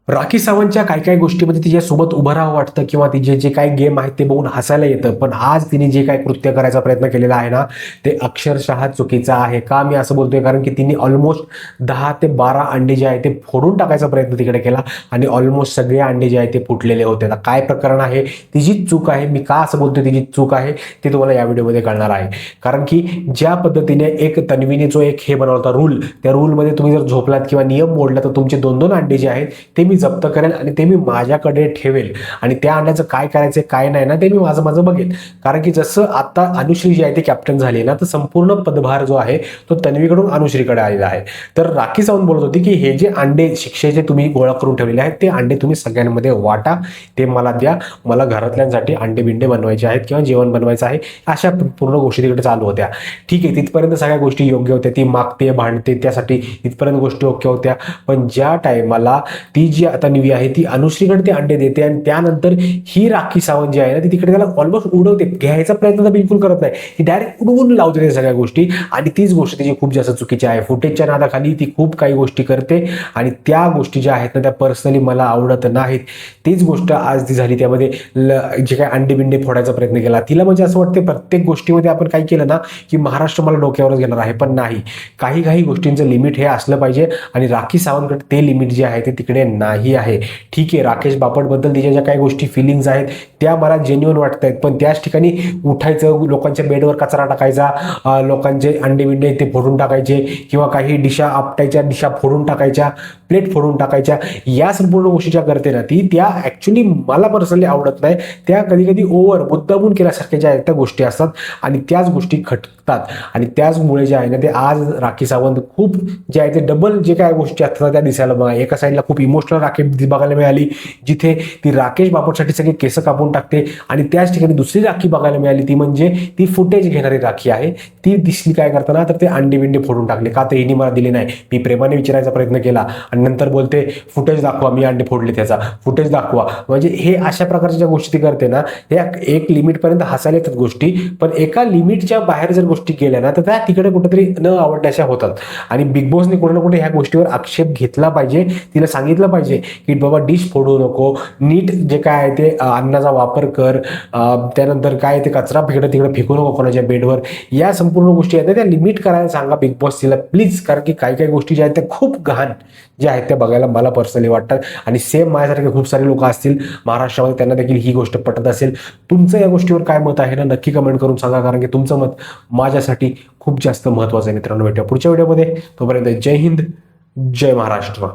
राखी सावंतच्या काही काही गोष्टीमध्ये तिच्यासोबत उभं राहावं वाटतं किंवा तिचे जे काही गेम आहेत ते बघून हसायला येतं, पण आज तिने जे काही कृत्य करायचा प्रयत्न केलेला आहे ना, ते अक्षरशः चुकीचं आहे. का मी असं बोलतोय? कारण की तिने ऑलमोस्ट 10 ते 12 अंडे जे आहे ते फोडून टाकायचा प्रयत्न तिकडे केला आणि ऑलमोस्ट सगळे अंडे जे आहे ते फुटलेले होते. आता काय प्रकरण आहे? तिचीच चूक आहे. मी का असं बोलतोय तिची चूक आहे ते तुम्हाला या व्हिडिओमध्ये कळणार आहे. कारण की ज्या पद्धतीने एक तन्वीने जो एक हे बनवला होता रूल, त्या रूलमध्ये तुम्ही जर झोपलात किंवा नियम मोडला तर तुमचे 2-2 अंडे जे आहेत ते मी जप्त करेल आणि ते मी माझ्याकडे ठेवेल आणि त्या अंड्याचं काय करायचं काय नाही ना ते मी माझं माझं बघेन. कारण की जसं आता अनुश्री जी आहे ती कॅप्टन झाली ना, तर संपूर्ण पदभार जो आहे तो तन्वीकडून अनुश्रीकडे आलेला आहे. तर राखी सावंत बोलत होती की हे जे अंडे शिक्षेचे तुम्ही गोळा करून ठेवलेले आहेत ते अंडे तुम्ही सगळ्यांमध्ये वाटा, ते मला द्या, मला घरातल्यांसाठी अंडे बिंडे बनवायचे आहेत किंवा जेवण बनवायचं आहे. अशा पूर्ण गोष्टी तिकडे चालू होत्या. ठीक आहे, तिथपर्यंत सगळ्या गोष्टी योग्य होत्या. ती मागते भांडते त्यासाठी तिथपर्यंत गोष्टी ओके होत्या. पण ज्या टायमाला ती जी आता निवी आहे ती अनुश्रीकडे ते अंडे देते आणि त्यानंतर ही राखी सावंत जी आहे ना ती तिकडे त्याला ऑलमोस्ट उडवते, घ्यायचा प्रयत्न तर बिलकुल करत नाही, ती डायरेक्ट उडवून लावते त्या सगळ्या गोष्टी. आणि तीच गोष्ट तिची खूप जास्त चुकीची आहे. फुटेजच्या नादाखाली ती खूप काही गोष्टी करते आणि त्या गोष्टी ज्या आहेत ना त्या पर्सनली मला आवडत नाहीत. तीच गोष्ट आज ती झाली, त्यामध्ये जे काही अंडे बिंडे फोडायचा प्रयत्न केला. तिला म्हणजे असं वाटते प्रत्येक गोष्टीमध्ये आपण काय केलं ना की महाराष्ट्र मला डोक्यावरच घेणार आहे, पण नाही. काही काही गोष्टींचं लिमिट हे असलं पाहिजे आणि राखी सावंतकडे ते लिमिट जे आहे ते तिकडे नाही आहे. ठीक आहे, राकेश बापटबद्दल तिच्या ज्या काही गोष्टी फिलिंग्स आहेत त्या मला जेन्युअन वाटत आहेत, पण त्याच ठिकाणी उठायचं, लोकांच्या बेडवर कचरा टाकायचा, लोकांचे अंडे बिंडे ते फोडून टाकायचे किंवा काही डिशा आपटायच्या, डिशा फोडून टाकायच्या, प्लेट फोडून टाकायच्या, या संपूर्ण गोष्टी ज्या करते ना ती त्या ऍक्च्युली मला पर्सनली आवडत नाही. त्या कधी कधी ओव्हर मुद्दामून केल्यासारख्या ज्या आहेत त्या गोष्टी असतात आणि त्याच गोष्टी खटतात आणि त्याचमुळे जे आहे ना ते आज राखी सावंत खूप जे आहे ते डबल जे काय गोष्टी असतात त्या दिसायला बघा. एका साईडला खूप इमोशनल राखी बघायला मिळाली जिथे ती राकेश बापटसाठी सगळे केस कापून टाकते आणि त्याच ठिकाणी दुसरी राखी बघायला मिळाली ती म्हणजे ती फुटेज घेणारी राखी आहे. ती दिसली काय करताना तर ते अंडे बिंडे फोडून टाकले. का तर हिने मला दिले नाही, मी प्रेमाने विचारायचा प्रयत्न केला आणि नंतर बोलते फुटेज दाखवा, मी अंडे फोडले त्याचा फुटेज दाखवा. म्हणजे हे अशा प्रकारच्या ज्या गोष्टी करते ना त्या एक लिमिटपर्यंत हसायला येतात गोष्टी, पण एका लिमिटच्या बाहेर जर गोष्टी केल्या ना तर त्या तिकडे कुठेतरी न आवडण्याच्या होतात. आणि बिग बॉसने कुठे ना कुठे ह्या गोष्टीवर आक्षेप घेतला पाहिजे. तिला सांगितलं पाहिजे की बाबा डिश फोडू नको, नीट जे काय आहे ते अन्नाचा वापर कर, त्यानंतर काय ते कचरा तिकडे फेकू नको कोणाच्या बेडवर. या संपूर्ण गोष्टी आहेत त्या लिमिट करायला सांगा बिग बॉस तिला प्लीज. कारण की काही काही गोष्टी ज्या आहेत त्या खूप घाण ज्या आहेत त्या बघायला मला पर्सनली वाटतात आणि सेम माझ्यासारखे खूप सारे लोक असतील महाराष्ट्रामध्ये, त्यांना देखील ही गोष्ट पटत असेल. तुमचं या गोष्टीवर काय मत आहे ना नक्की कमेंट करून सांगा, कारण की तुमचं मत माझ्यासाठी खूप जास्त महत्त्वाचं आहे. मित्रांनो, भेटूया पुढच्या व्हिडिओमध्ये. तोपर्यंत जय हिंद, जय महाराष्ट्र.